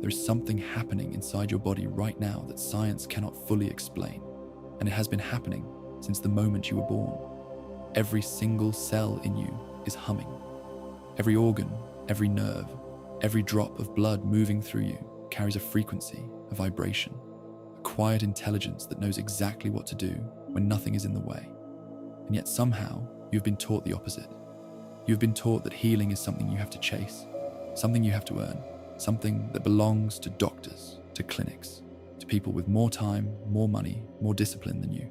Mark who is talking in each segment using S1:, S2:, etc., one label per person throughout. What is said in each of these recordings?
S1: There is something happening inside your body right now that science cannot fully explain, and it has been happening since the moment you were born. Every single cell in you is humming. Every organ, every nerve, every drop of blood moving through you carries a frequency, a vibration, a quiet intelligence that knows exactly what to do when nothing is in the way. And yet somehow, you've been taught the opposite. You've been taught that healing is something you have to chase, something you have to earn, something that belongs to doctors, to clinics, to people with more time, more money, more discipline than you.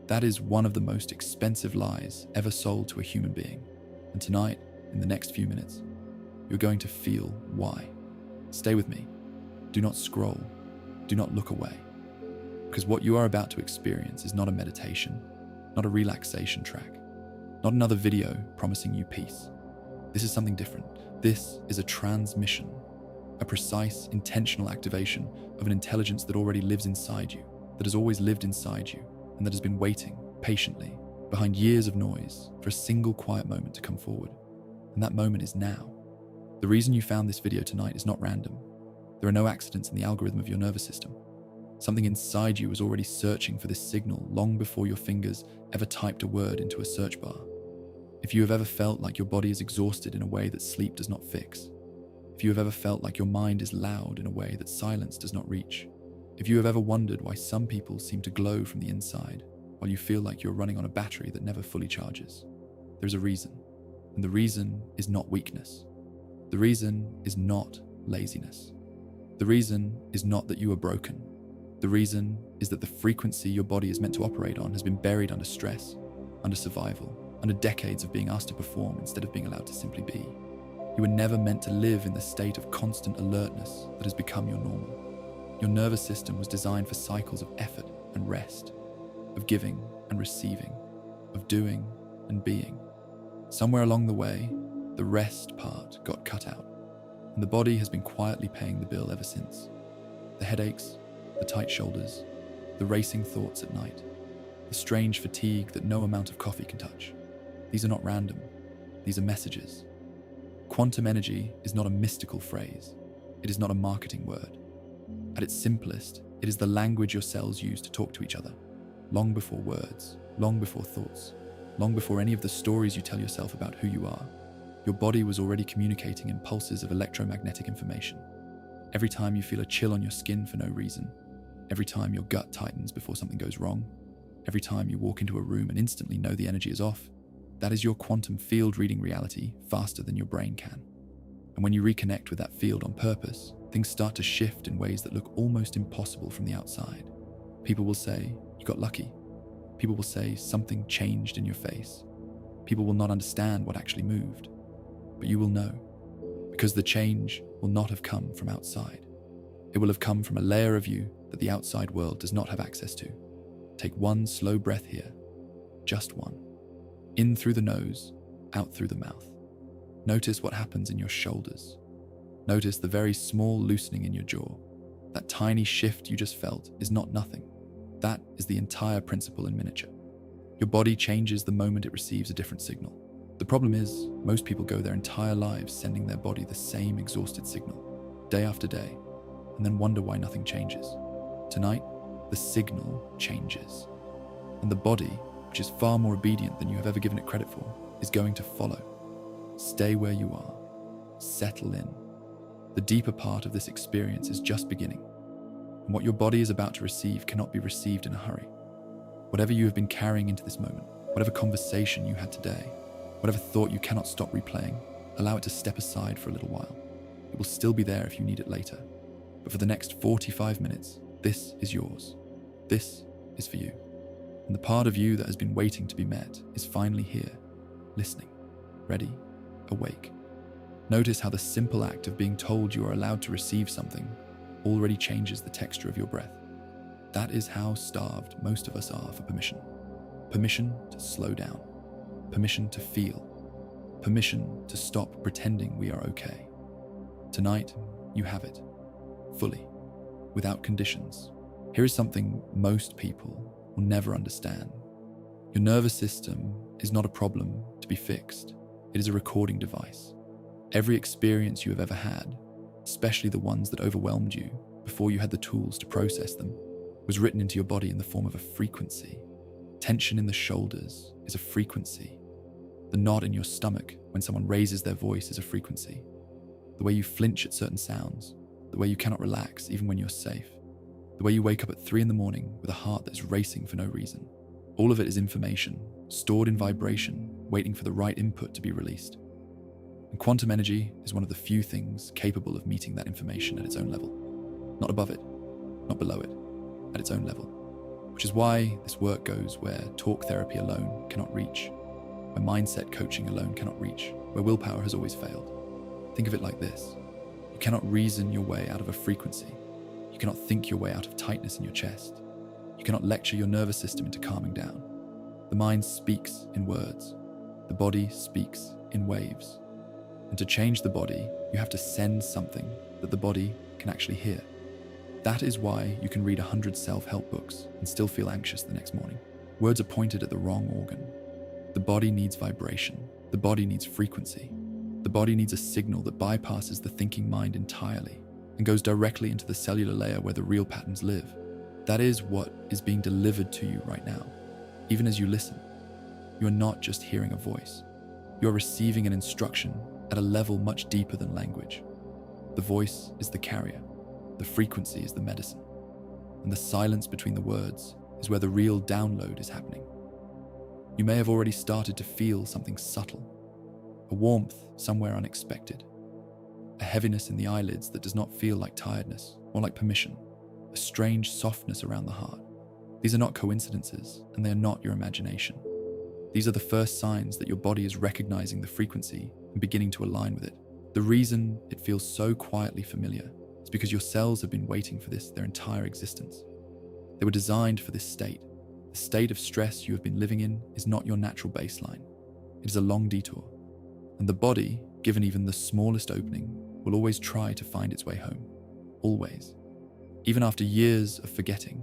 S1: That is one of the most expensive lies ever sold to a human being. And tonight, in the next few minutes, you're going to feel why. Stay with me. Do not scroll. Do not look away. Because what you are about to experience is not a meditation, not a relaxation track, not another video promising you peace. This is something different. This is a transmission, a precise, intentional activation of an intelligence that already lives inside you, that has always lived inside you, and that has been waiting patiently behind years of noise for a single quiet moment to come forward. And that moment is now. The reason you found this video tonight is not random. There are no accidents in the algorithm of your nervous system. Something inside you was already searching for this signal long before your fingers ever typed a word into a search bar. If you have ever felt like your body is exhausted in a way that sleep does not fix, if you have ever felt like your mind is loud in a way that silence does not reach, if you have ever wondered why some people seem to glow from the inside while you feel like you're running on a battery that never fully charges, there's a reason. And the reason is not weakness. The reason is not laziness. The reason is not that you are broken. The reason is that the frequency your body is meant to operate on has been buried under stress, under survival, under decades of being asked to perform instead of being allowed to simply be. You were never meant to live in the state of constant alertness that has become your normal. Your nervous system was designed for cycles of effort and rest, of giving and receiving, of doing and being. Somewhere along the way, the rest part got cut out, and the body has been quietly paying the bill ever since. The headaches, the tight shoulders, the racing thoughts at night, the strange fatigue that no amount of coffee can touch. These are not random. These are messages. Quantum energy is not a mystical phrase. It is not a marketing word. At its simplest, it is the language your cells use to talk to each other, long before words, long before thoughts, long before any of the stories you tell yourself about who you are. Your body was already communicating in pulses of electromagnetic information. Every time you feel a chill on your skin for no reason, every time your gut tightens before something goes wrong, every time you walk into a room and instantly know the energy is off, that is your quantum field reading reality faster than your brain can. And when you reconnect with that field on purpose, things start to shift in ways that look almost impossible from the outside. People will say, you got lucky. People will say something changed in your face. People will not understand what actually moved. But you will know, because the change will not have come from outside. It will have come from a layer of you that the outside world does not have access to. Take one slow breath here, just one. In through the nose, out through the mouth. Notice what happens in your shoulders. Notice the very small loosening in your jaw. That tiny shift you just felt is not nothing. That is the entire principle in miniature. Your body changes the moment it receives a different signal. The problem is, most people go their entire lives sending their body the same exhausted signal, day after day, and then wonder why nothing changes. Tonight, the signal changes. And the body, which is far more obedient than you have ever given it credit for, is going to follow. Stay where you are. Settle in. The deeper part of this experience is just beginning. And what your body is about to receive cannot be received in a hurry. Whatever you have been carrying into this moment, whatever conversation you had today, whatever thought you cannot stop replaying, allow it to step aside for a little while. It will still be there if you need it later. But for the next 45 minutes, this is yours. This is for you. And the part of you that has been waiting to be met is finally here, listening, ready, awake. Notice how the simple act of being told you are allowed to receive something already changes the texture of your breath. That is how starved most of us are for permission. Permission to slow down. Permission to feel. Permission to stop pretending we are okay. Tonight, you have it. Fully. Without conditions. Here is something most people will never understand. Your nervous system is not a problem to be fixed. It is a recording device. Every experience you have ever had, especially the ones that overwhelmed you before you had the tools to process them, was written into your body in the form of a frequency. Tension in the shoulders is a frequency. The knot in your stomach when someone raises their voice is a frequency. The way you flinch at certain sounds, the way you cannot relax even when you're safe, the way you wake up at 3 a.m. with a heart that is racing for no reason. All of it is information, stored in vibration, waiting for the right input to be released. And quantum energy is one of the few things capable of meeting that information at its own level. Not above it, not below it, at its own level. Which is why this work goes where talk therapy alone cannot reach, where mindset coaching alone cannot reach, where willpower has always failed. Think of it like this. You cannot reason your way out of a frequency. You cannot think your way out of tightness in your chest. You cannot lecture your nervous system into calming down. The mind speaks in words. The body speaks in waves. And to change the body, you have to send something that the body can actually hear. That is why you can read 100 self-help books and still feel anxious the next morning. Words are pointed at the wrong organ. The body needs vibration. The body needs frequency. The body needs a signal that bypasses the thinking mind entirely and goes directly into the cellular layer where the real patterns live. That is what is being delivered to you right now. Even as you listen, you are not just hearing a voice. You are receiving an instruction at a level much deeper than language. The voice is the carrier. The frequency is the medicine. And the silence between the words is where the real download is happening. You may have already started to feel something subtle, a warmth somewhere unexpected, a heaviness in the eyelids that does not feel like tiredness, more like permission, a strange softness around the heart. These are not coincidences, and they are not your imagination. These are the first signs that your body is recognizing the frequency and beginning to align with it. The reason it feels so quietly familiar is because your cells have been waiting for this their entire existence. They were designed for this state. The state of stress you have been living in is not your natural baseline. It is a long detour. And the body, given even the smallest opening, will always try to find its way home. Always. Even after years of forgetting,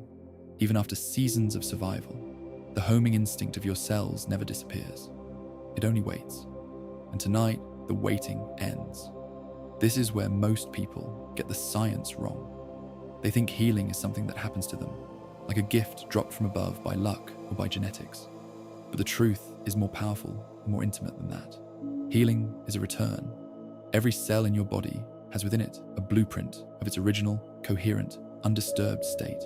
S1: even after seasons of survival, the homing instinct of your cells never disappears. It only waits. And tonight, the waiting ends. This is where most people get the science wrong. They think healing is something that happens to them, like a gift dropped from above by luck or by genetics. But the truth is more powerful and more intimate than that. Healing is a return. Every cell in your body has within it a blueprint of its original, coherent, undisturbed state.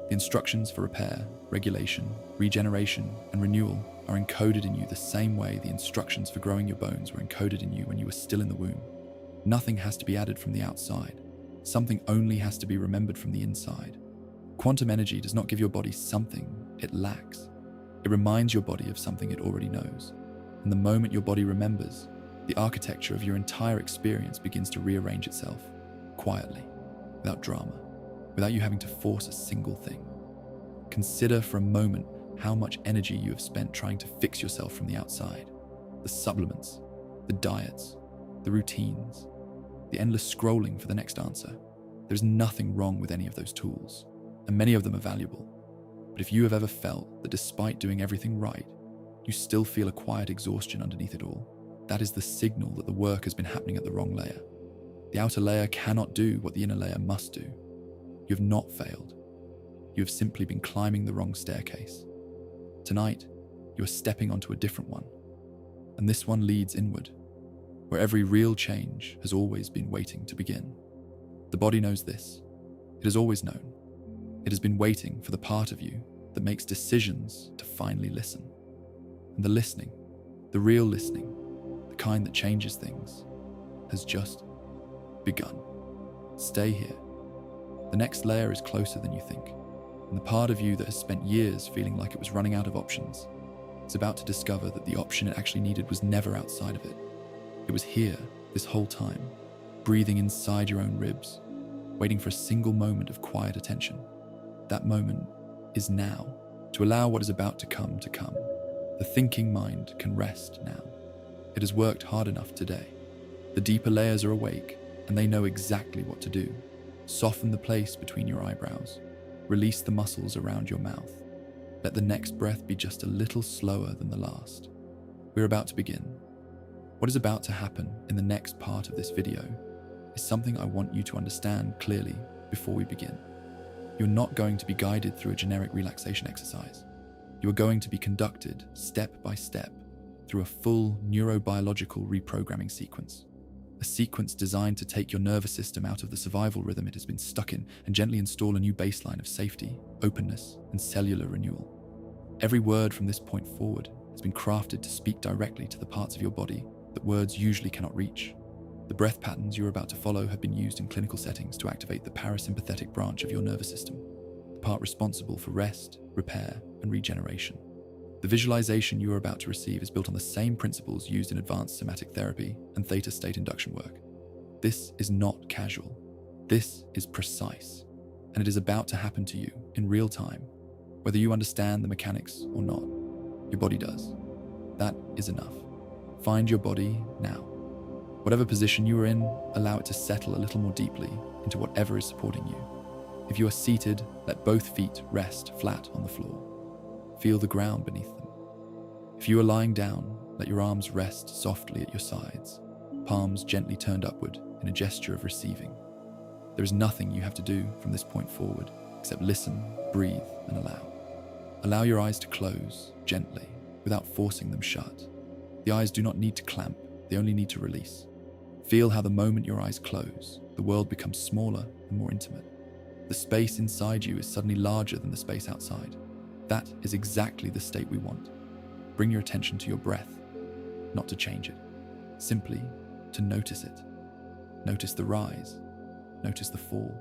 S1: The instructions for repair, regulation, regeneration, and renewal are encoded in you the same way the instructions for growing your bones were encoded in you when you were still in the womb. Nothing has to be added from the outside. Something only has to be remembered from the inside. Quantum energy does not give your body something it lacks. It reminds your body of something it already knows. And the moment your body remembers, the architecture of your entire experience begins to rearrange itself, quietly, without drama, without you having to force a single thing. Consider for a moment how much energy you have spent trying to fix yourself from the outside. The supplements, the diets, the routines, the endless scrolling for the next answer. There's nothing wrong with any of those tools, and many of them are valuable. But if you have ever felt that despite doing everything right, you still feel a quiet exhaustion underneath it all, that is the signal that the work has been happening at the wrong layer. The outer layer cannot do what the inner layer must do. You have not failed. You have simply been climbing the wrong staircase. Tonight, you are stepping onto a different one, and this one leads inward, where every real change has always been waiting to begin. The body knows this. It has always known. It has been waiting for the part of you that makes decisions to finally listen. And the listening, the real listening, the kind that changes things, has just begun. Stay here. The next layer is closer than you think, and the part of you that has spent years feeling like it was running out of options is about to discover that the option it actually needed was never outside of it. It was here this whole time, breathing inside your own ribs, waiting for a single moment of quiet attention. That moment is now, to allow what is about to come to come. The thinking mind can rest now. It has worked hard enough today. The deeper layers are awake, and they know exactly what to do. Soften the place between your eyebrows. Release the muscles around your mouth. Let the next breath be just a little slower than the last. We're about to begin. What is about to happen in the next part of this video is something I want you to understand clearly before we begin. You're not going to be guided through a generic relaxation exercise. You are going to be conducted step by step through a full neurobiological reprogramming sequence. A sequence designed to take your nervous system out of the survival rhythm it has been stuck in and gently install a new baseline of safety, openness, and cellular renewal. Every word from this point forward has been crafted to speak directly to the parts of your body that words usually cannot reach. The breath patterns you're about to follow have been used in clinical settings to activate the parasympathetic branch of your nervous system, the part responsible for rest, repair, and regeneration. The visualization you are about to receive is built on the same principles used in advanced somatic therapy and theta state induction work. This is not casual. This is precise, and it is about to happen to you in real time, whether you understand the mechanics or not. Your body does. That is enough. Find your body now. Whatever position you are in, allow it to settle a little more deeply into whatever is supporting you. If you are seated, let both feet rest flat on the floor. Feel the ground beneath them. If you are lying down, let your arms rest softly at your sides, palms gently turned upward in a gesture of receiving. There is nothing you have to do from this point forward except listen, breathe, and allow. Allow your eyes to close gently without forcing them shut. The eyes do not need to clamp, they only need to release. Feel how the moment your eyes close, the world becomes smaller and more intimate. The space inside you is suddenly larger than the space outside. That is exactly the state we want. Bring your attention to your breath, not to change it, simply to notice it. Notice the rise, notice the fall,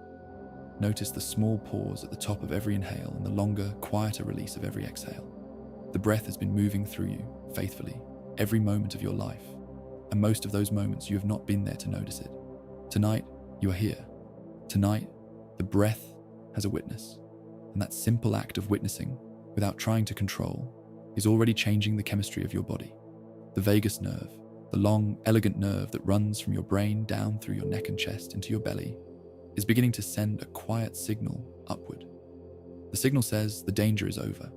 S1: notice the small pause at the top of every inhale and the longer, quieter release of every exhale. The breath has been moving through you, faithfully, every moment of your life, and most of those moments you have not been there to notice it. Tonight, you are here. Tonight, the breath has a witness, and that simple act of witnessing, without trying to control, is already changing the chemistry of your body. The vagus nerve, the long, elegant nerve that runs from your brain down through your neck and chest into your belly, is beginning to send a quiet signal upward. The signal says the danger is over.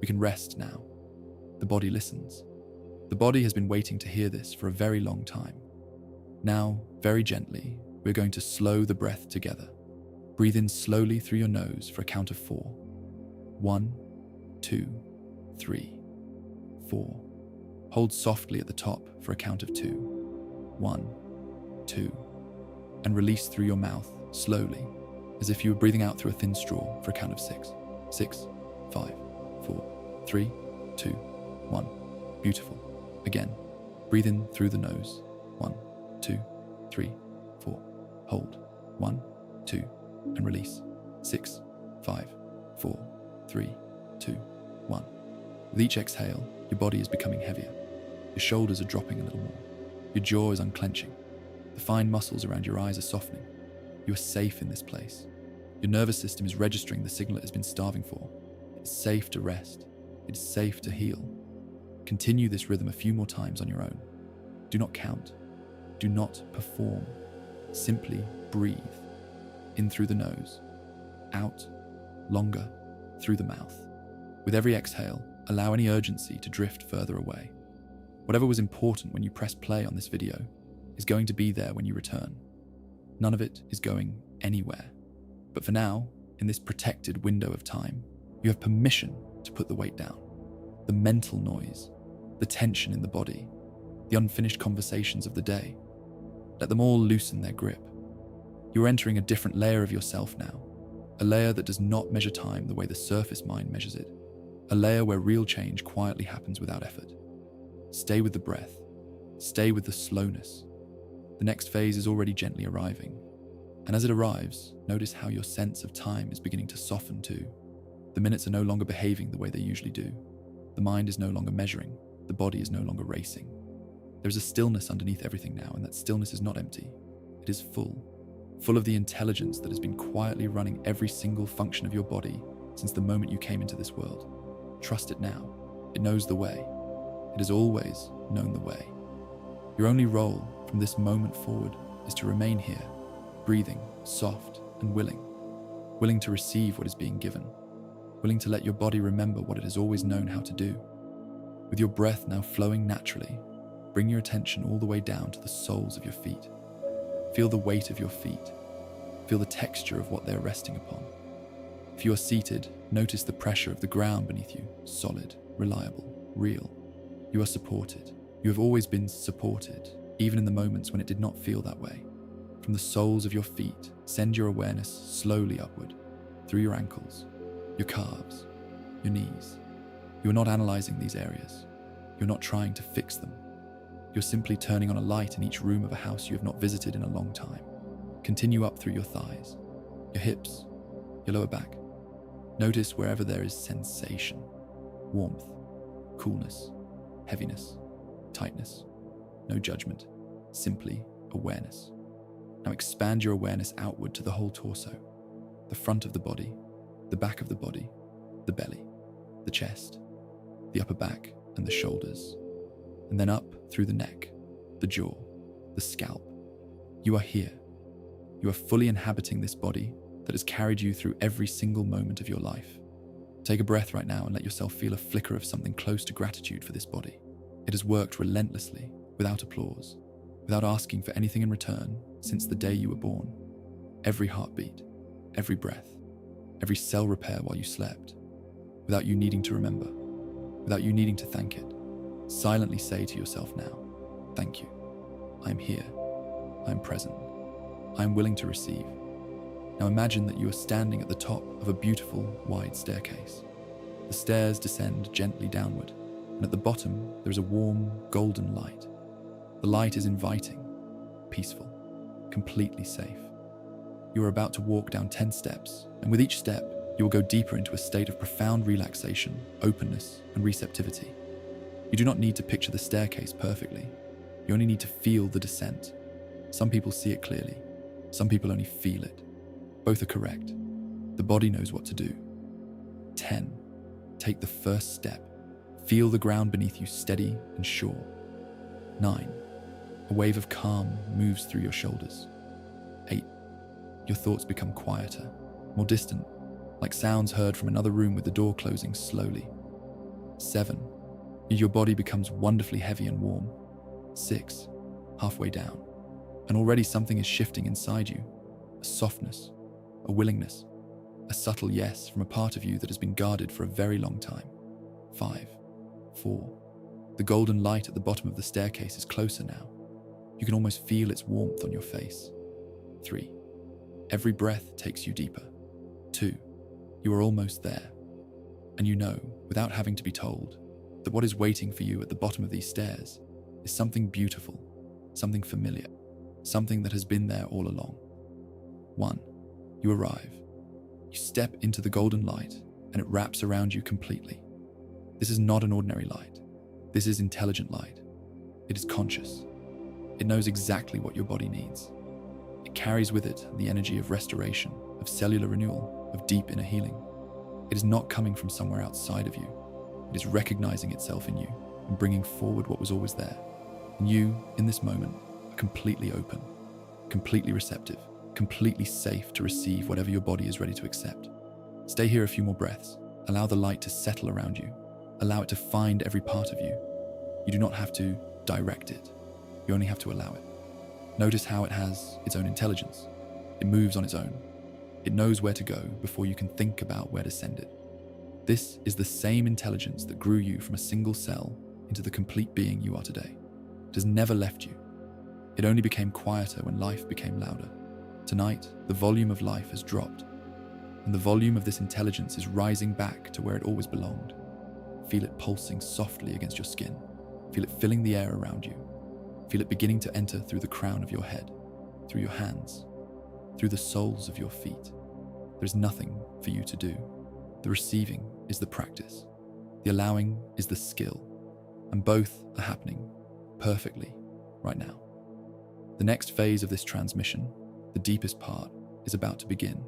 S1: We can rest now. The body listens. The body has been waiting to hear this for a very long time. Now, very gently, we're going to slow the breath together. Breathe in slowly through your nose for a count of 4. 1, 2, 3, 4. Hold softly at the top for a count of 2. 1, 2. And release through your mouth, slowly, as if you were breathing out through a thin straw for a count of 6. 6, 5, 4, 3, 2, 1. Beautiful. Again, breathe in through the nose. 1, 2, 3, 4. Hold. 1, 2, and release. 6, 5, 4, 3, 2, 1. With each exhale, your body is becoming heavier. Your shoulders are dropping a little more. Your jaw is unclenching. The fine muscles around your eyes are softening. You are safe in this place. Your nervous system is registering the signal it has been starving for. It's safe to rest. It is safe to heal. Continue this rhythm a few more times on your own. Do not count. Do not perform. Simply breathe. In through the nose. Out. Longer. Through the mouth. With every exhale, allow any urgency to drift further away. Whatever was important when you pressed play on this video is going to be there when you return. None of it is going anywhere. But for now, in this protected window of time, you have permission to put the weight down. The mental noise, the tension in the body, the unfinished conversations of the day. Let them all loosen their grip. You are entering a different layer of yourself now, a layer that does not measure time the way the surface mind measures it, a layer where real change quietly happens without effort. Stay with the breath. Stay with the slowness. The next phase is already gently arriving. And as it arrives, notice how your sense of time is beginning to soften too. The minutes are no longer behaving the way they usually do. The mind is no longer measuring. The body is no longer racing. There is a stillness underneath everything now, and that stillness is not empty. It is full of the intelligence that has been quietly running every single function of your body since the moment you came into this world. Trust it now. It knows the way. It has always known the way. Your only role from this moment forward is to remain here, breathing, soft and willing to receive what is being given, willing to let your body remember what it has always known how to do. With your breath now flowing naturally, bring your attention all the way down to the soles of your feet. Feel the weight of your feet. Feel the texture of what they're resting upon. If you are seated, notice the pressure of the ground beneath you, solid, reliable, real. You are supported. You have always been supported, even in the moments when it did not feel that way. From the soles of your feet, send your awareness slowly upward, through your ankles, your calves, your knees. You are not analyzing these areas. You're not trying to fix them. You're simply turning on a light in each room of a house you have not visited in a long time. Continue up through your thighs, your hips, your lower back. Notice wherever there is sensation, warmth, coolness, heaviness, tightness. No judgment, simply awareness. Now expand your awareness outward to the whole torso, the front of the body, the back of the body, the belly, the chest, the upper back and the shoulders, and then up through the neck, the jaw, the scalp. You are here. You are fully inhabiting this body that has carried you through every single moment of your life. Take a breath right now and let yourself feel a flicker of something close to gratitude for this body. It has worked relentlessly, without applause, without asking for anything in return since the day you were born. Every heartbeat, every breath, every cell repair while you slept, without you needing to remember, without you needing to thank it. Silently say to yourself now, thank you. I am here. I am present. I am willing to receive. Now imagine that you are standing at the top of a beautiful, wide staircase. The stairs descend gently downward, and at the bottom there is a warm, golden light. The light is inviting, peaceful, completely safe. You are about to walk down 10 steps, and with each step, you will go deeper into a state of profound relaxation, openness, and receptivity. You do not need to picture the staircase perfectly. You only need to feel the descent. Some people see it clearly. Some people only feel it. Both are correct. The body knows what to do. 10. Take the first step. Feel the ground beneath you steady and sure. 9. A wave of calm moves through your shoulders. 8. Your thoughts become quieter, more distant, like sounds heard from another room with the door closing slowly. 7. Your body becomes wonderfully heavy and warm. 6. Halfway down, and already something is shifting inside you. A softness, a willingness, a subtle yes from a part of you that has been guarded for a very long time. 5. 4. The golden light at the bottom of the staircase is closer now. You can almost feel its warmth on your face. 3. Every breath takes you deeper. 2. You are almost there. And you know, without having to be told, that what is waiting for you at the bottom of these stairs is something beautiful, something familiar, something that has been there all along. 1. You arrive. You step into the golden light, and it wraps around you completely. This is not an ordinary light. This is intelligent light. It is conscious. It knows exactly what your body needs. It carries with it the energy of restoration, of cellular renewal, of deep inner healing. It is not coming from somewhere outside of you. It is recognizing itself in you and bringing forward what was always there. And you, in this moment, are completely open, completely receptive, completely safe to receive whatever your body is ready to accept. Stay here a few more breaths. Allow the light to settle around you. Allow it to find every part of you. You do not have to direct it. You only have to allow it. Notice how it has its own intelligence. It moves on its own. It knows where to go before you can think about where to send it. This is the same intelligence that grew you from a single cell into the complete being you are today. It has never left you. It only became quieter when life became louder. Tonight, the volume of life has dropped, and the volume of this intelligence is rising back to where it always belonged. Feel it pulsing softly against your skin. Feel it filling the air around you. Feel it beginning to enter through the crown of your head, through your hands, through the soles of your feet. There's nothing for you to do. The receiving is the practice. The allowing is the skill. And both are happening perfectly right now. The next phase of this transmission, the deepest part, is about to begin.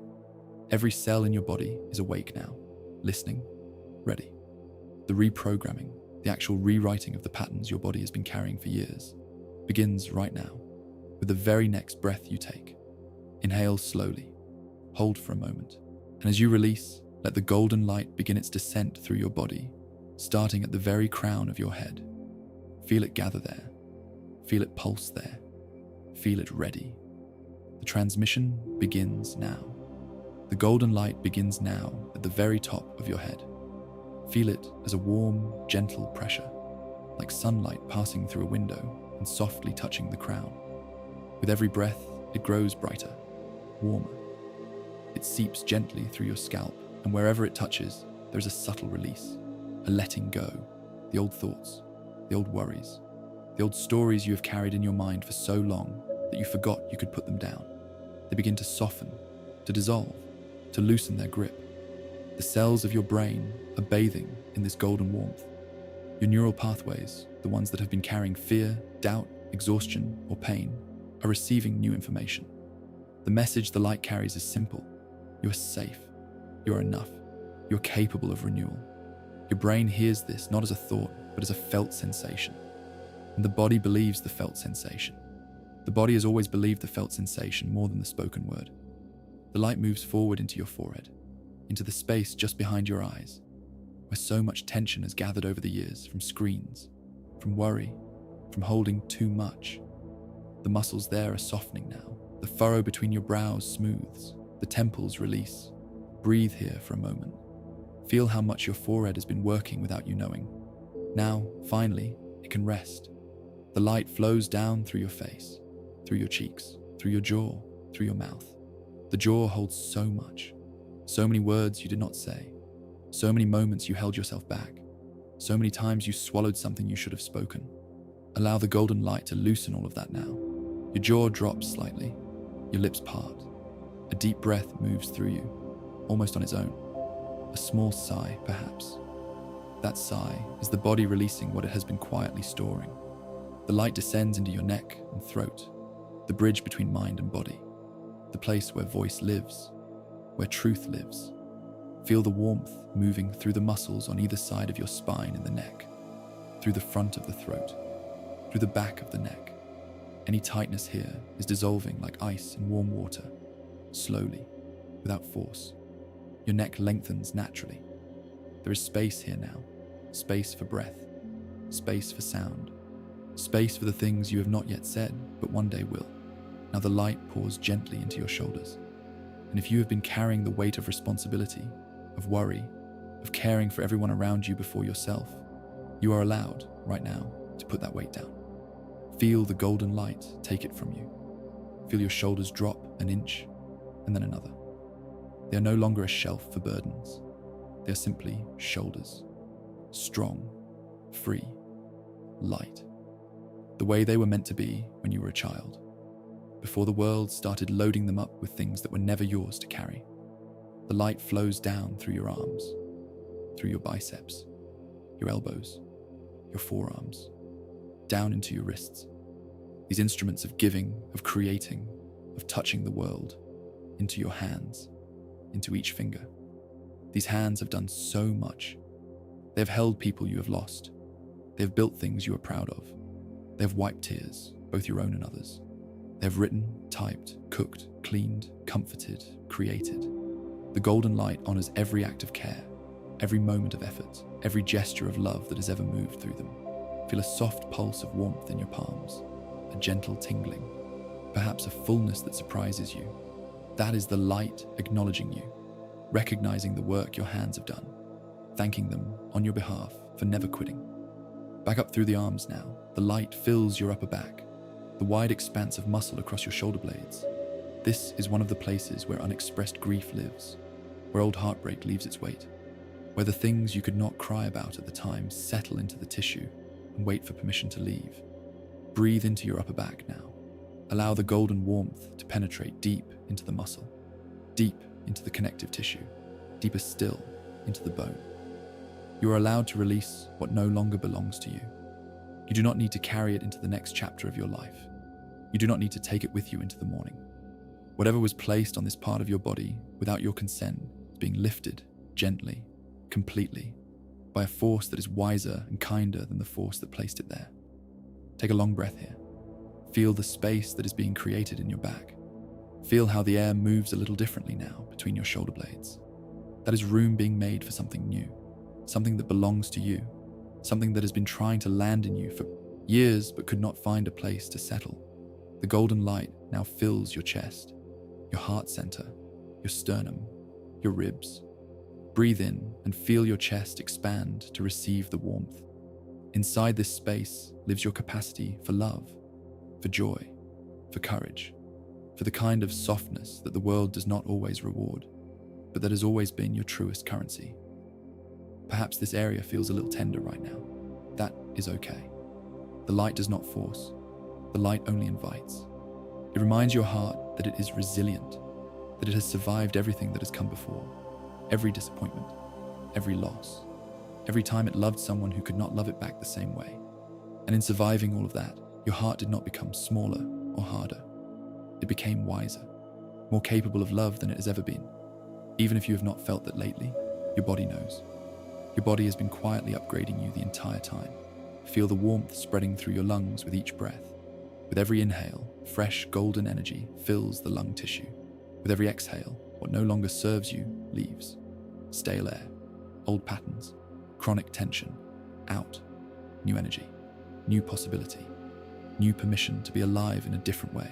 S1: Every cell in your body is awake now, listening, ready. The reprogramming, the actual rewriting of the patterns your body has been carrying for years, begins right now, with the very next breath you take. Inhale slowly, hold for a moment, and as you release, let the golden light begin its descent through your body, starting at the very crown of your head. Feel it gather there. Feel it pulse there. Feel it ready. The transmission begins now. The golden light begins now at the very top of your head. Feel it as a warm, gentle pressure, like sunlight passing through a window and softly touching the crown. With every breath, it grows brighter, warmer. It seeps gently through your scalp, and wherever it touches, there's a subtle release, a letting go. The old thoughts, the old worries, the old stories you have carried in your mind for so long that you forgot you could put them down. They begin to soften, to dissolve, to loosen their grip. The cells of your brain are bathing in this golden warmth. Your neural pathways, the ones that have been carrying fear, doubt, exhaustion, or pain, are receiving new information. The message the light carries is simple. You are safe. You are enough. You are capable of renewal. Your brain hears this not as a thought, but as a felt sensation. And the body believes the felt sensation. The body has always believed the felt sensation more than the spoken word. The light moves forward into your forehead, into the space just behind your eyes, where so much tension has gathered over the years from screens, from worry, from holding too much. The muscles there are softening now. The furrow between your brows smooths. The temples release. Breathe here for a moment. Feel how much your forehead has been working without you knowing. Now, finally, it can rest. The light flows down through your face, through your cheeks, through your jaw, through your mouth. The jaw holds so much. So many words you did not say. So many moments you held yourself back. So many times you swallowed something you should have spoken. Allow the golden light to loosen all of that now. Your jaw drops slightly. Your lips part. A deep breath moves through you, almost on its own. A small sigh, perhaps. That sigh is the body releasing what it has been quietly storing. The light descends into your neck and throat, the bridge between mind and body, the place where voice lives, where truth lives. Feel the warmth moving through the muscles on either side of your spine and the neck, through the front of the throat, through the back of the neck. Any tightness here is dissolving like ice in warm water, slowly, without force. Your neck lengthens naturally. There is space here now, space for breath, space for sound, space for the things you have not yet said, but one day will. Now the light pours gently into your shoulders. And if you have been carrying the weight of responsibility, of worry, of caring for everyone around you before yourself, you are allowed, right now, to put that weight down. Feel the golden light take it from you. Feel your shoulders drop an inch, and then another. They are no longer a shelf for burdens. They are simply shoulders. Strong, free, light. The way they were meant to be when you were a child, before the world started loading them up with things that were never yours to carry. The light flows down through your arms, through your biceps, your elbows, your forearms, down into your wrists. These instruments of giving, of creating, of touching the world, into your hands, into each finger. These hands have done so much. They have held people you have lost. They have built things you are proud of. They have wiped tears, both your own and others. They have written, typed, cooked, cleaned, comforted, created. The golden light honors every act of care, every moment of effort, every gesture of love that has ever moved through them. Feel a soft pulse of warmth in your palms, a gentle tingling, perhaps a fullness that surprises you. That is the light acknowledging you, recognizing the work your hands have done, thanking them on your behalf for never quitting. Back up through the arms now. The light fills your upper back, the wide expanse of muscle across your shoulder blades. This is one of the places where unexpressed grief lives, where old heartbreak leaves its weight, where the things you could not cry about at the time settle into the tissue and wait for permission to leave. Breathe into your upper back now. Allow the golden warmth to penetrate deep into the muscle, deep into the connective tissue, deeper still into the bone. You are allowed to release what no longer belongs to you. You do not need to carry it into the next chapter of your life. You do not need to take it with you into the morning. Whatever was placed on this part of your body without your consent is being lifted gently, completely, by a force that is wiser and kinder than the force that placed it there. Take a long breath here. Feel the space that is being created in your back. Feel how the air moves a little differently now between your shoulder blades. That is room being made for something new, something that belongs to you, something that has been trying to land in you for years but could not find a place to settle. The golden light now fills your chest, your heart center, your sternum, your ribs. Breathe in and feel your chest expand to receive the warmth. Inside this space lives your capacity for love, for joy, for courage, for the kind of softness that the world does not always reward, but that has always been your truest currency. Perhaps this area feels a little tender right now. That is okay. The light does not force. The light only invites. It reminds your heart that it is resilient, that it has survived everything that has come before, every disappointment, every loss, every time it loved someone who could not love it back the same way. And in surviving all of that, your heart did not become smaller or harder. It became wiser, more capable of love than it has ever been. Even if you have not felt that lately, your body knows. Your body has been quietly upgrading you the entire time. Feel the warmth spreading through your lungs with each breath. With every inhale, fresh golden energy fills the lung tissue. With every exhale, what no longer serves you leaves. Stale air, old patterns, chronic tension, out. New energy, new possibility, new permission to be alive in a different way.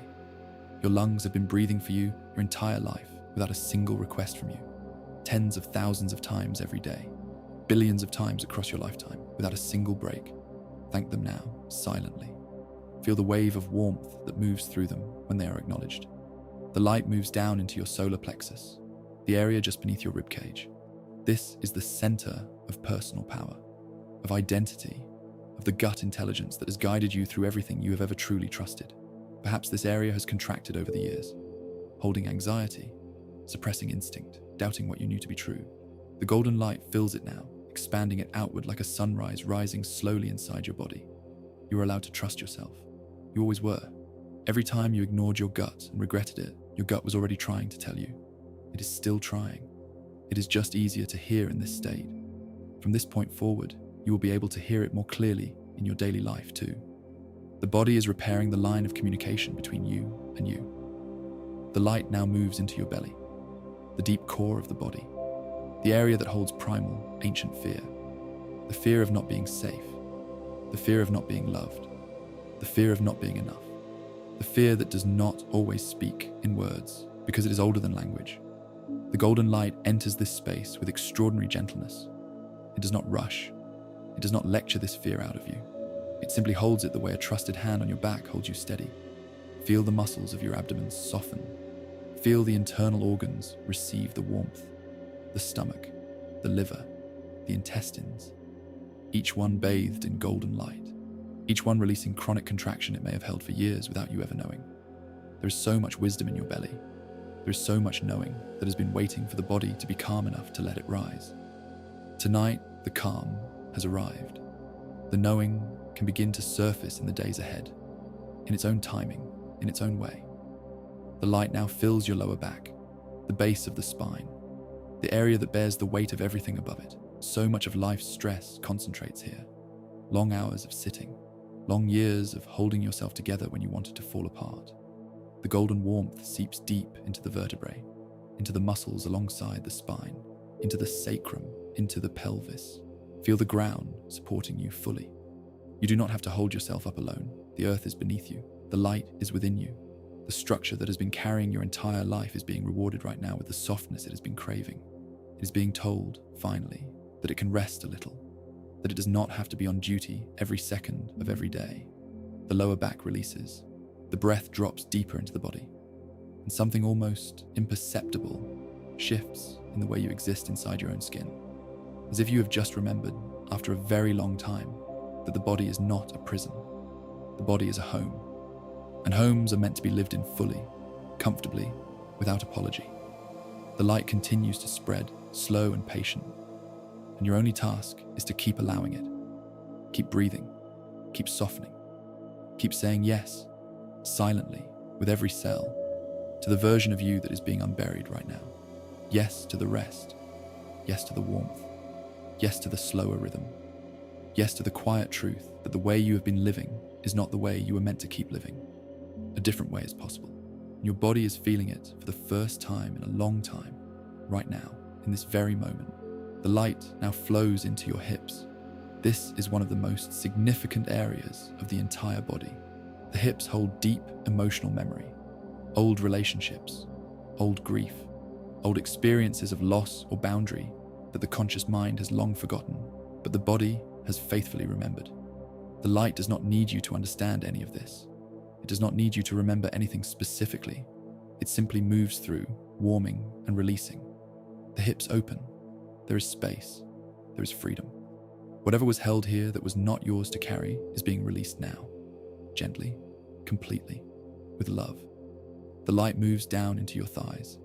S1: Your lungs have been breathing for you your entire life without a single request from you. Tens of thousands of times every day, billions of times across your lifetime without a single break. Thank them now, silently. Feel the wave of warmth that moves through them when they are acknowledged. The light moves down into your solar plexus, the area just beneath your ribcage. This is the center of personal power, of identity, of the gut intelligence that has guided you through everything you have ever truly trusted. Perhaps this area has contracted over the years, holding anxiety, suppressing instinct, doubting what you knew to be true. The golden light fills it now, expanding it outward like a sunrise rising slowly inside your body. You are allowed to trust yourself. You always were. Every time you ignored your gut and regretted it, your gut was already trying to tell you. It is still trying. It is just easier to hear in this state. From this point forward, you will be able to hear it more clearly in your daily life too. The body is repairing the line of communication between you and you. The light now moves into your belly, the deep core of the body, the area that holds primal, ancient fear. The fear of not being safe, the fear of not being loved, the fear of not being enough, the fear that does not always speak in words because it is older than language. The golden light enters this space with extraordinary gentleness. It does not rush. It does not lecture this fear out of you. It simply holds it the way a trusted hand on your back holds you steady. Feel the muscles of your abdomen soften. Feel the internal organs receive the warmth. The stomach, the liver, the intestines, each one bathed in golden light, each one releasing chronic contraction it may have held for years without you ever knowing. There is so much wisdom in your belly. There is so much knowing that has been waiting for the body to be calm enough to let it rise. Tonight, the calm has arrived. The knowing can begin to surface in the days ahead, in its own timing, in its own way. The light now fills your lower back, the base of the spine, the area that bears the weight of everything above it. So much of life's stress concentrates here. Long hours of sitting, long years of holding yourself together when you wanted to fall apart. The golden warmth seeps deep into the vertebrae, into the muscles alongside the spine, into the sacrum, into the pelvis. Feel the ground supporting you fully. You do not have to hold yourself up alone. The earth is beneath you. The light is within you. The structure that has been carrying your entire life is being rewarded right now with the softness it has been craving. It is being told, finally, that it can rest a little, that it does not have to be on duty every second of every day. The lower back releases. The breath drops deeper into the body, and something almost imperceptible shifts in the way you exist inside your own skin, as if you have just remembered, after a very long time, that the body is not a prison. The body is a home, and homes are meant to be lived in fully, comfortably, without apology. The light continues to spread, slow and patient, and your only task is to keep allowing it. Keep breathing, keep softening, keep saying yes, silently, with every cell, to the version of you that is being unburied right now. Yes to the rest, yes to the warmth, yes to the slower rhythm, yes to the quiet truth that the way you have been living is not the way you were meant to keep living. A different way is possible. And your body is feeling it for the first time in a long time, right now, in this very moment. The light now flows into your hips. This is one of the most significant areas of the entire body. The hips hold deep emotional memory, Old relationships, old grief, old experiences of loss or boundary that the conscious mind has long forgotten, but the body has faithfully remembered. The light does not need you to understand any of this. It does not need you to remember anything specifically. It simply moves through, warming and releasing. The hips open. There is space. There is freedom. Whatever was held here that was not yours to carry is being released now. Gently, completely, with love. The light moves down into your thighs.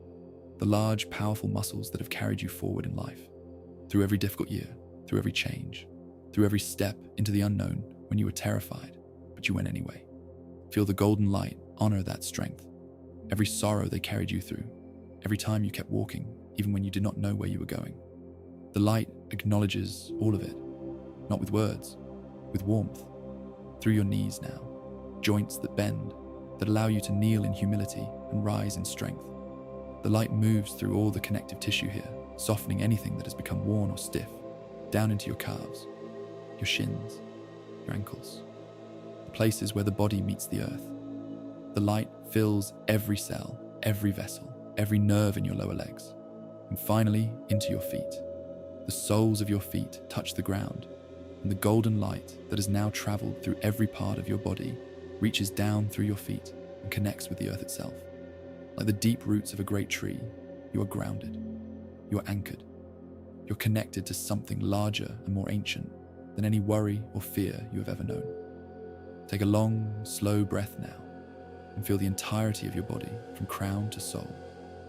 S1: The large, powerful muscles that have carried you forward in life. Through every difficult year, through every change, through every step into the unknown when you were terrified, but you went anyway. Feel the golden light honor that strength. Every sorrow they carried you through, every time you kept walking, even when you did not know where you were going. The light acknowledges all of it, not with words, with warmth. Through your knees now, joints that bend, that allow you to kneel in humility and rise in strength. The light moves through all the connective tissue here, softening anything that has become worn or stiff, down into your calves, your shins, your ankles, the places where the body meets the earth. The light fills every cell, every vessel, every nerve in your lower legs, and finally into your feet. The soles of your feet touch the ground, and the golden light that has now traveled through every part of your body reaches down through your feet and connects with the earth itself. Like the deep roots of a great tree, you are grounded, you are anchored, you're connected to something larger and more ancient than any worry or fear you have ever known. Take a long, slow breath now and feel the entirety of your body from crown to sole,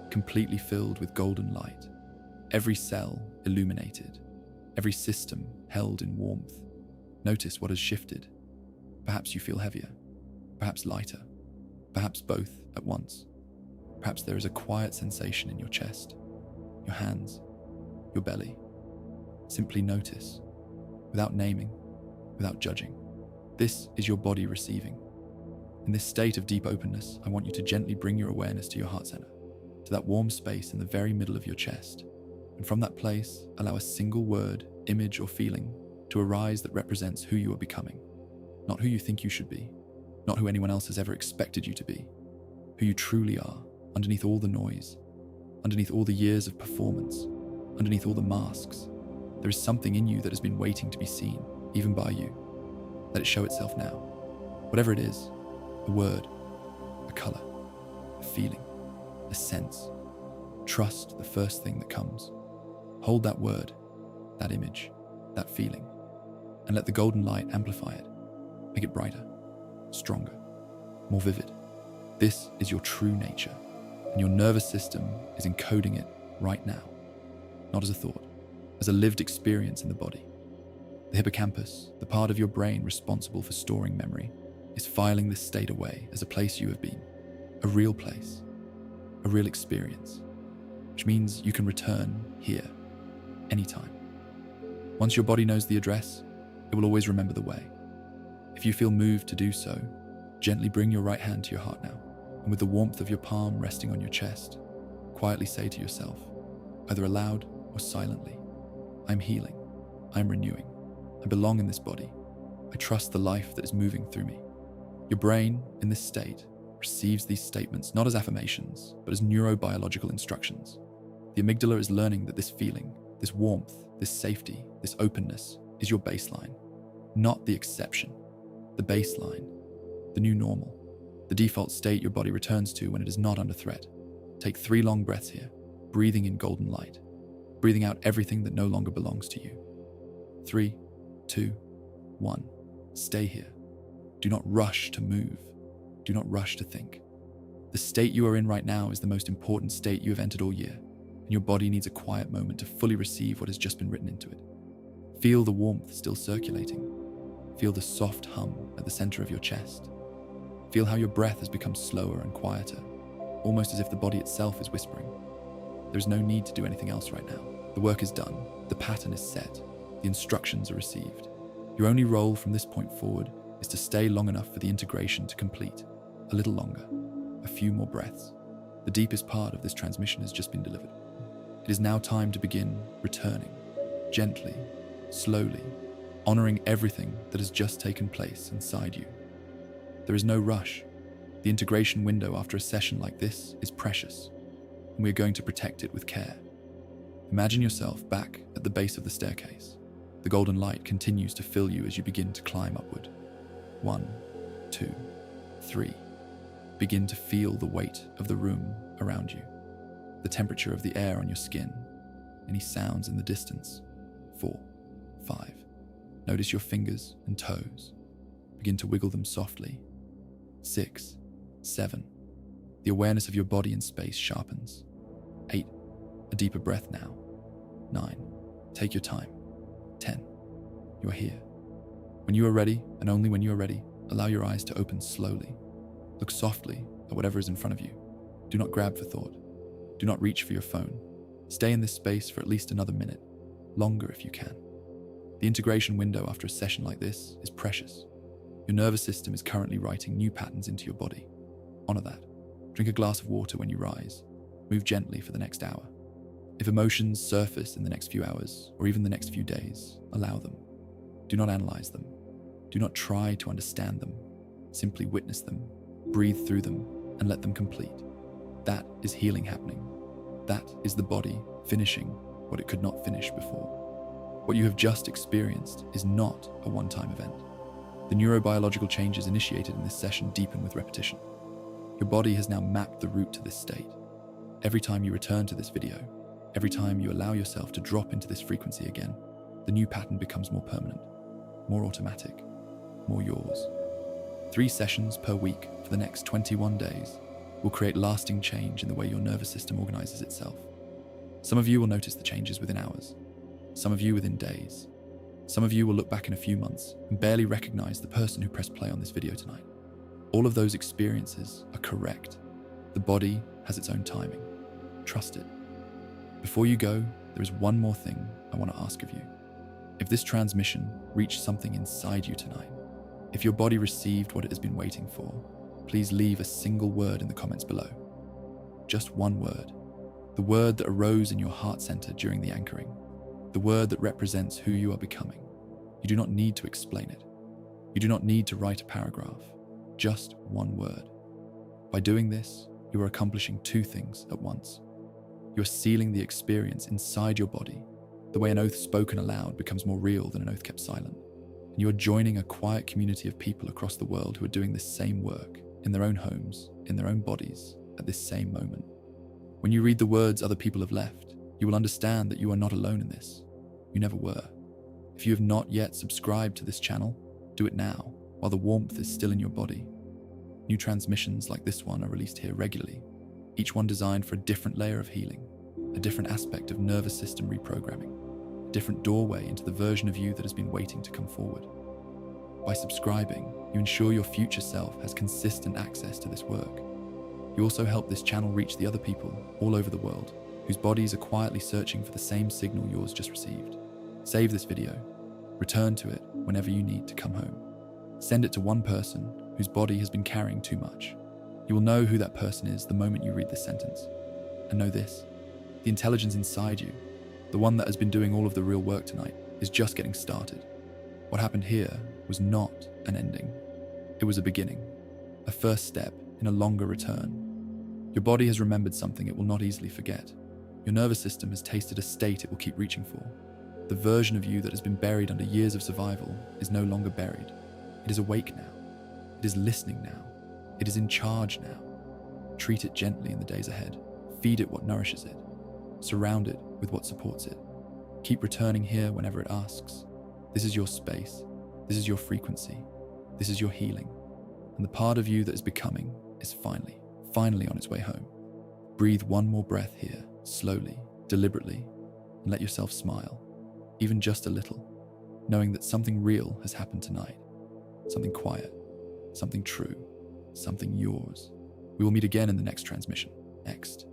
S1: completely filled with golden light, every cell illuminated, every system held in warmth. Notice what has shifted. Perhaps you feel heavier, perhaps lighter, perhaps both at once. Perhaps there is a quiet sensation in your chest, your hands, your belly. Simply notice, without naming, without judging. This is your body receiving. In this state of deep openness, I want you to gently bring your awareness to your heart center, to that warm space in the very middle of your chest. And from that place, allow a single word, image, or feeling to arise that represents who you are becoming. Not who you think you should be, not who anyone else has ever expected you to be, who you truly are, underneath all the noise, underneath all the years of performance, underneath all the masks. There is something in you that has been waiting to be seen, even by you. Let it show itself now. Whatever it is, a word, a color, a feeling, a sense. Trust the first thing that comes. Hold that word, that image, that feeling, and let the golden light amplify it. Make it brighter, stronger, more vivid. This is your true nature, and your nervous system is encoding it right now, not as a thought, as a lived experience in the body. The hippocampus, the part of your brain responsible for storing memory, is filing this state away as a place you have been, a real place, a real experience, which means you can return here, anytime. Once your body knows the address, it will always remember the way. If you feel moved to do so, gently bring your right hand to your heart now, and with the warmth of your palm resting on your chest, quietly say to yourself, either aloud or silently, I'm healing, I'm renewing, I belong in this body, I trust the life that is moving through me. Your brain, in this state, receives these statements not as affirmations, but as neurobiological instructions. The amygdala is learning that this feeling, this warmth, this safety, this openness is your baseline, not the exception, the baseline, the new normal, the default state your body returns to when it is not under threat. Take 3 long breaths here, breathing in golden light, breathing out everything that no longer belongs to you. 3, 2, 1. Stay here. Do not rush to move. Do not rush to think. The state you are in right now is the most important state you have entered all year, and your body needs a quiet moment to fully receive what has just been written into it. Feel the warmth still circulating. Feel the soft hum at the center of your chest. Feel how your breath has become slower and quieter, almost as if the body itself is whispering. There is no need to do anything else right now. The work is done. The pattern is set. The instructions are received. Your only role from this point forward is to stay long enough for the integration to complete. A little longer. A few more breaths. The deepest part of this transmission has just been delivered. It is now time to begin returning, gently, slowly, honoring everything that has just taken place inside you. There is no rush, The integration window after a session like this is precious, and we are going to protect it with care. Imagine yourself back at the base of the staircase. The golden light continues to fill you as you begin to climb upward. 1, 2, 3. Begin to feel the weight of the room around you, the temperature of the air on your skin, any sounds in the distance. 4, 5. Notice your fingers and toes. Begin to wiggle them softly. 6, 7. The awareness of your body in space sharpens. 8. A deeper breath now. 9. Take your time. 10. You are here. When you are ready, and only when you are ready, allow your eyes to open slowly. Look softly at whatever is in front of you. Do not grab for thought. Do not reach for your phone. Stay in this space for at least another minute, longer if you can. The integration window after a session like this is precious. Your nervous system is currently writing new patterns into your body. Honor that. Drink a glass of water when you rise. Move gently for the next hour. If emotions surface in the next few hours, or even the next few days, allow them. Do not analyze them. Do not try to understand them. Simply witness them, breathe through them, and let them complete. That is healing happening. That is the body finishing what it could not finish before. What you have just experienced is not a one-time event. The neurobiological changes initiated in this session deepen with repetition. Your body has now mapped the route to this state. Every time you return to this video, every time you allow yourself to drop into this frequency again, the new pattern becomes more permanent, more automatic, more yours. 3 sessions per week for the next 21 days will create lasting change in the way your nervous system organizes itself. Some of you will notice the changes within hours, some of you within days. Some of you will look back in a few months and barely recognize the person who pressed play on this video tonight. All of those experiences are correct. The body has its own timing. Trust it. Before you go, there is one more thing I want to ask of you. If this transmission reached something inside you tonight, if your body received what it has been waiting for, please leave a single word in the comments below. Just one word. The word that arose in your heart center during the anchoring. The word that represents who you are becoming. You do not need to explain it. You do not need to write a paragraph. Just one word. By doing this, you are accomplishing 2 things at once. You are sealing the experience inside your body, the way an oath spoken aloud becomes more real than an oath kept silent. And you are joining a quiet community of people across the world who are doing this same work, in their own homes, in their own bodies, at this same moment. When you read the words other people have left, you will understand that you are not alone in this. You never were. If you have not yet subscribed to this channel, do it now, while the warmth is still in your body. New transmissions like this one are released here regularly, each one designed for a different layer of healing, a different aspect of nervous system reprogramming, a different doorway into the version of you that has been waiting to come forward. By subscribing, you ensure your future self has consistent access to this work. You also help this channel reach the other people all over the world whose bodies are quietly searching for the same signal yours just received. Save this video. Return to it whenever you need to come home. Send it to one person whose body has been carrying too much. You will know who that person is the moment you read this sentence. And know this, the intelligence inside you, the one that has been doing all of the real work tonight, is just getting started. What happened here was not an ending. It was a beginning, a first step in a longer return. Your body has remembered something it will not easily forget. Your nervous system has tasted a state it will keep reaching for. The version of you that has been buried under years of survival is no longer buried. It is awake now. It is listening now. It is in charge now. Treat it gently in the days ahead. Feed it what nourishes it. Surround it with what supports it. Keep returning here whenever it asks. This is your space. This is your frequency. This is your healing. And the part of you that is becoming is finally on its way home. Breathe one more breath here, slowly, deliberately, and let yourself smile, even just a little, knowing that something real has happened tonight. Something quiet, something true, something yours. We will meet again in the next transmission. Next.